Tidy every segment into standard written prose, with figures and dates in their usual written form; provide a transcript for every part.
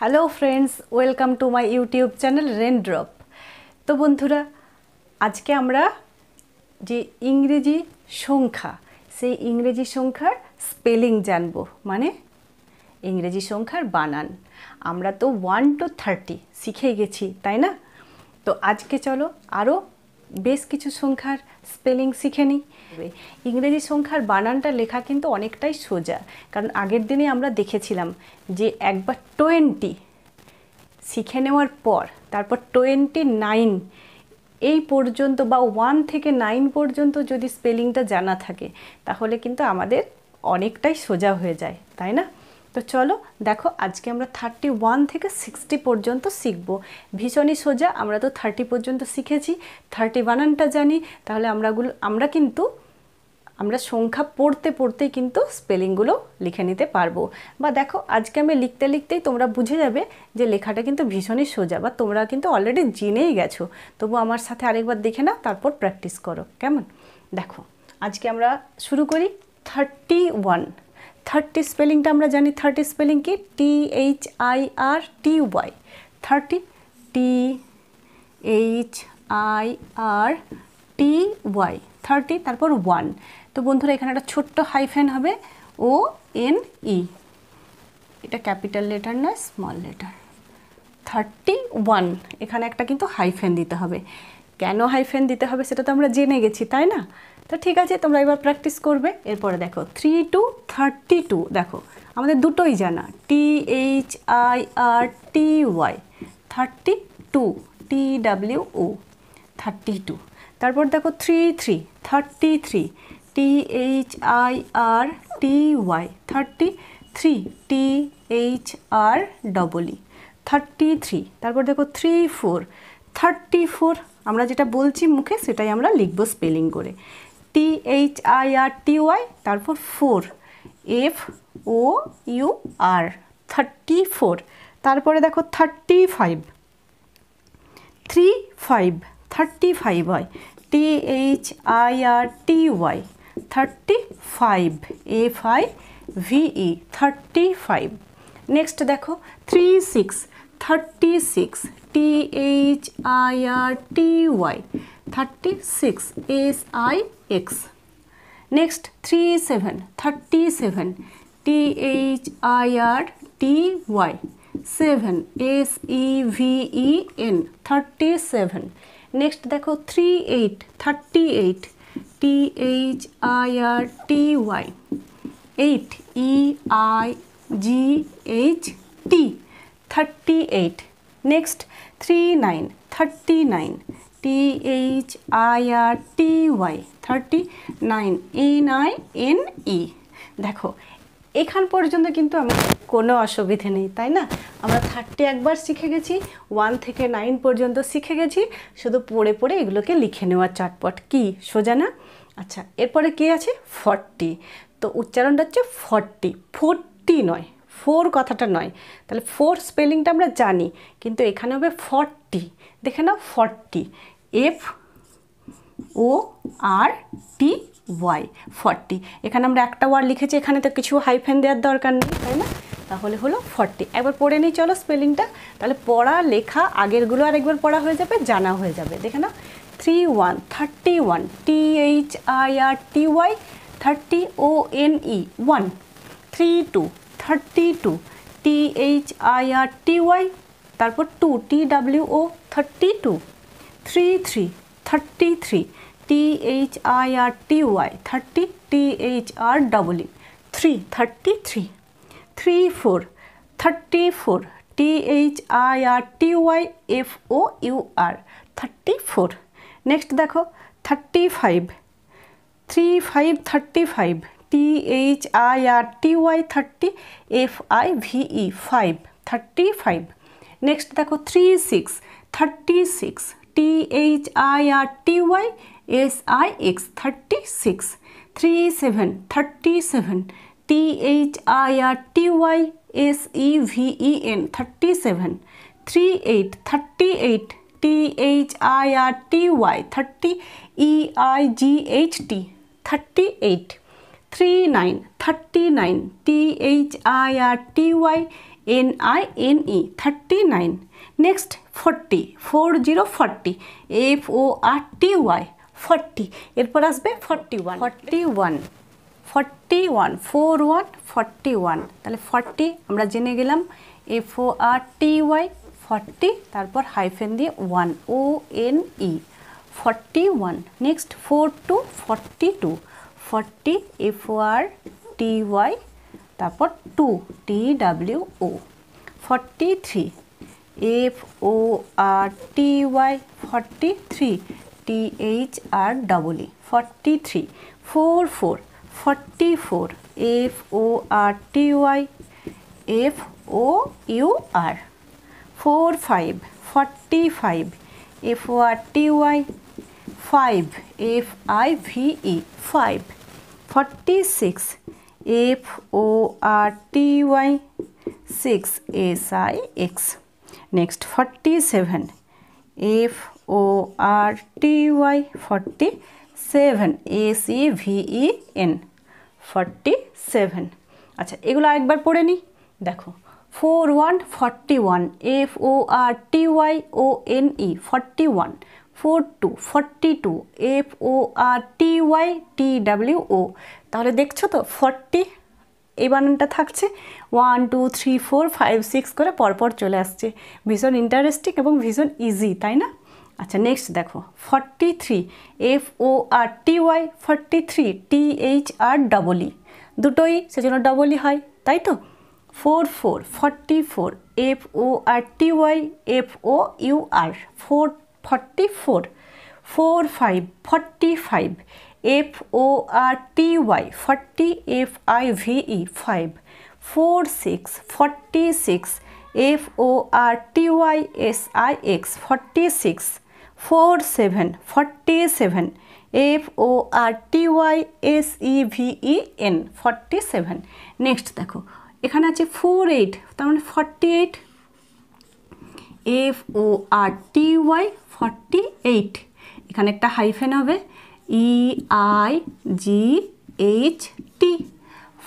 Hello friends, welcome to my YouTube channel Raindrop. তো বন্ধুরা, আজকে আমরা যে ইংরেজি সংখ্যা, সেই ইংরেজি সংখ্যার স্পেলিং জানবো, মানে ইংরেজি সংখ্যার বানান। আমরা তো 1 to 30 শিখে গেছি, তাই না? তো আজকে চলো আরও বেশ কিছু সংখ্যার স্পেলিং শিখে নিই। ইংরেজি সংখ্যার বানানটা লেখা কিন্তু অনেকটাই সোজা, কারণ আগের দিনে আমরা দেখেছিলাম যে একবার 20 শিখে নেওয়ার পর তারপর 29 এই পর্যন্ত বা 1 থেকে 9 পর্যন্ত যদি স্পেলিংটা জানা থাকে তাহলে কিন্তু আমাদের অনেকটাই সোজা হয়ে যায়, তাই না? তো চলো দেখো, আজকে আমরা 31 থেকে 60 পর্যন্ত শিখবো। ভীষণই সোজা। আমরা তো 30 পর্যন্ত শিখেছি, 30 বানানটা জানি, তাহলে আমরা সংখ্যা পড়তে পড়তেই কিন্তু স্পেলিংগুলো লিখে নিতে পারবো। বা দেখো, আজকে আমি লিখতে লিখতেই তোমরা বুঝে যাবে যে লেখাটা কিন্তু ভীষণই সোজা, বা তোমরা কিন্তু অলরেডি জেনেই গেছো। তবু আমার সাথে আরেকবার দেখে নাও, তারপর প্র্যাকটিস করো, কেমন? দেখো, আজকে আমরা শুরু করি 31। 30 স্পেলিংটা আমরা জানি। 30 স্পেলিং কি? THIRTY। 30 THIRTY 30, তারপর 1। তো বন্ধুরা, এখানে একটা ছোট্ট হাইফেন হবে, ONE। এটা ক্যাপিটাল লেটার নয়, স্মল লেটার। 31, এখানে একটা কিন্তু হাইফেন দিতে হবে। কেন হাইফেন দিতে হবে সেটা তো আমরা জেনে গেছি, তাই না? তো ঠিক আছে, তোমরা এবার প্র্যাকটিস করবে। এরপরে দেখো 3 to 32। দেখো, আমাদের দুটোই জানা, THIRTY 32, TWO 32। তারপর দেখো 33, 33, THIRTY 33, THREE 33। তারপর দেখো 34, 34, আমরা যেটা বলছি মুখে সেটাই আমরা লিখবো স্পেলিং করে, THIRTY, তারপর 4, FOUR 34। তারপরে দেখো 35, 35 হয়, THIRTY 35, FIVE 35। নেক্সট দেখো 36, 36, THIRTY 36, SIX। Next 37, 37, THIRTY 7, SEVEN 37। Next দেখো 38, 38, THIRTY 8, EIGHT 38। Next 39, 39, THIRTY 39, NINE। দেখো, এখান পর্যন্ত কিন্তু আমি কোনো অসুবিধে নেই, তাই না? আমরা 30 একবার শিখে গেছি, 1 থেকে 9 পর্যন্ত শিখে গেছি, শুধু পড়ে পড়ে এগুলোকে লিখে নেওয়া চটপট। কি সোজা না? আচ্ছা, এরপরে কি আছে? 40। তো উচ্চারণটা হচ্ছে 40, 40 নয়, 4 কথাটা নয়। তাহলে 4 স্পেলিংটা আমরা জানি, কিন্তু এখানে হবে 40। দেখে নাও, 40, FORTY 40। এখানে আমরা একটা ওয়ার্ড লিখেছি, এখানে তো কিছু হাইফেন দেওয়ার দরকার নেই, তাই না? তাহলে হলো 40। একবার পড়ে নিই চলো স্পেলিংটা, তাহলে পড়া লেখা আগেরগুলো আরেকবার পড়া হয়ে যাবে, জানা হয়ে যাবে। দেখে নাও, 31, 31, THIRTY 30, ONE 1। 32, 32, THIRTY, তারপর 2, TWO 32। 33, 33, THIRTY 30, THREE 3, 33। 34, 34, THIRTY FOUR 34। Next দেখো 35, 35, 35, THIRTY 30, FIVE 5 35। নেক্সট দেখো 36, 36, THIRTY SIX 36। 37, 37, THIRTY SEVEN 37। 38, 38, THIRTY 30, EIGHT 38। 39, 39, THIRTY NINE 39। Next 40, 40 FORTY 40। এরপর আসবে 41, 41 41 41 41। তাহলে 40 আমরা জেনে গেলাম FORTY 40, তারপর হাইফেন দিয়ে 1 ONE 41। নেক্সট 42 42 40 FORTY, তারপর 2 TWO 43 FORTY 43 THREE 43 44 44 FORTY FOUR 45 45 FORTY 5 FIVE 5 46 FORTY 6 SIX। next 47 FORTY 47 ACVEN 47। আচ্ছা এগুলো আরেকবার পড়ে নিই। দেখো 41 41 FORTY ONE 41 42 42 FORTY TWO। তাহলে দেখছো তো 40 এই বানানটা থাকছে 1 2 3 4 5 6 করে পরপর চলে আসছে। ভীষণ ইন্টারেস্টিং এবং ভীষণ ইজি, তাই না? আচ্ছা নেক্সট দেখো 43 FORTY 43 THREE, দুটোই সেজন্য ডবলই হয়, তাই তো? 44 44 FORTY FOUR 44 45 45 FORTY 40 FIVE 5 46 46 FORTY SIX 46 47 47 FORTY SEVEN 47। Next দেখো এখানে আছে 48, তার মানে 48 FORTY 48। এখানে একটা হাইফেন হবে EIGHT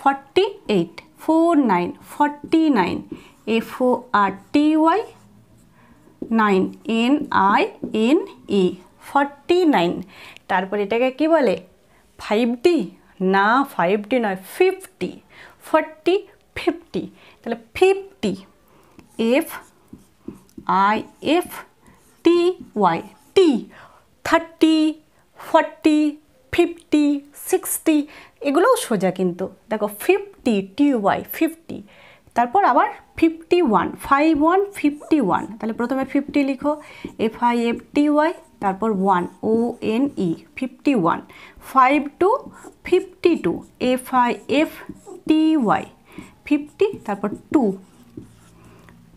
48 49 49 FORTY 9 NINE 49। তারপর এটাকে কি বলে? 5D না, 5D নয়, 50 40 50। তাহলে 50 FIFTY T 30 40 50 60 এগুলোও সোজা কিন্তু। দেখো 50 TY 50, তারপর আবার 51 51 51। তাহলে প্রথমে 50 লিখো FIFTY, তারপর 1 ONE 51 52 52 FIFTY 50, তারপর 2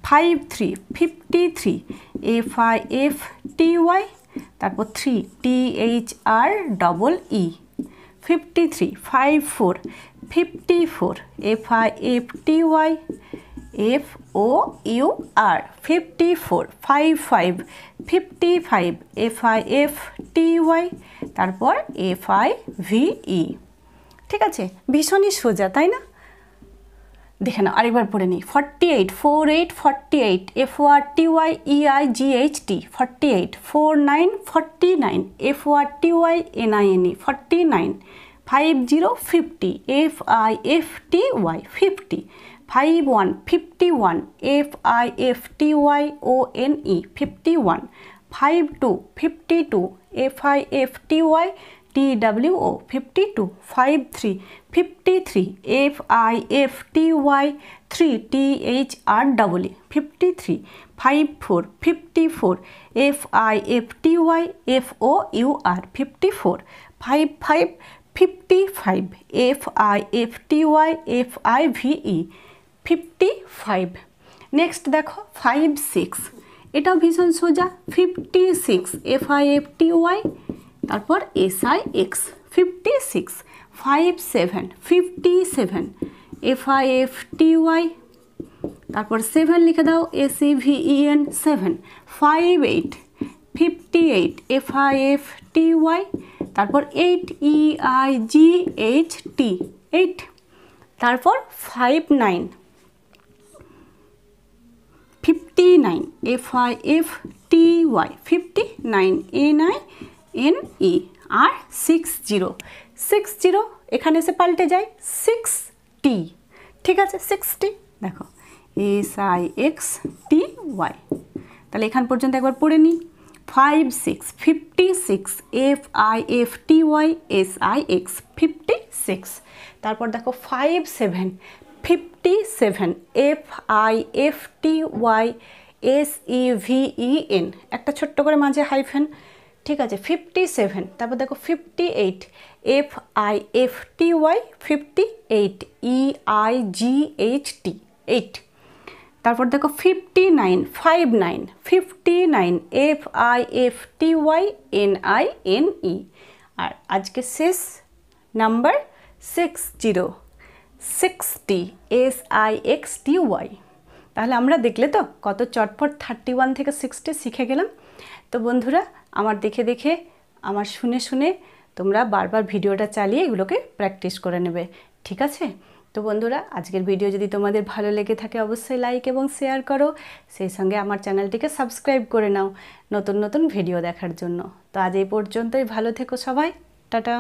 53 53 FIFTY, তারপর 3 THREE 53 54 54 FIFTY FOUR 54 55 55 FIFTY, তারপর FIVE। ঠিক আছে, ভীষণই সোজা, তাই না? দেখে নাও আরেকবার পড়ে নিই। 48 48 48 FORTY EIGHT 48 49 49 FORTY NINE 49 50 50 FIFTY 50 51 51 FIFTY ONE 51 52 52 FIFTY TWO 52 53 53 FIFTY 3 THREE 53 54 54 FIFTY FOUR 54 55 55 FIFTY FIVE 55। Next দেখো 56, এটাও ভীষণ সোজা। 56 FIFTY, তারপর SIX 56 57 57 FIFTY, তারপর 7 লিখে দাও SEVEN 7 58 58 FIFTY, তারপর 8 EIGHT 8, তারপর 59 FIFTY 59 NINE আর 60 এখানে এসে পাল্টে যায় 60, ঠিক আছে 60। দেখো SIXTY, তাহলে এখান পর্যন্ত একবার পড়ে নিই। 56 56 FIFTY SIX 56। তারপর দেখো 57 57 FIFTY SEVEN, একটা ছোট্ট করে মাঝে হাইফেন, ঠিক আছে 57। তারপর দেখো 58 FIFTY 58 EIGHT 8। তারপর দেখো 59 59 FIFTY NINE। আর আজকে শেষ নাম্বার 60 SIXTY। তাহলে আমরা দেখলে তো কত চটপট 31 থেকে 60 শিখে গেলাম। তো বন্ধুরা আমার দেখে দেখে আমার শুনে শুনে তোমরা বারবার ভিডিওটা চালিয়ে এগুলোকে প্র্যাকটিস করে নেবে, ঠিক আছে? তো বন্ধুরা আজকের ভিডিও যদি তোমাদের ভালো লেগে থাকে অবশ্যই লাইক এবং শেয়ার করো, সেই সঙ্গে আমার চ্যানেলটিকে সাবস্ক্রাইব করে নাও নতুন নতুন ভিডিও দেখার জন্য। তো আজ এই পর্যন্তই, ভালো থেকো সবাই, টাটা।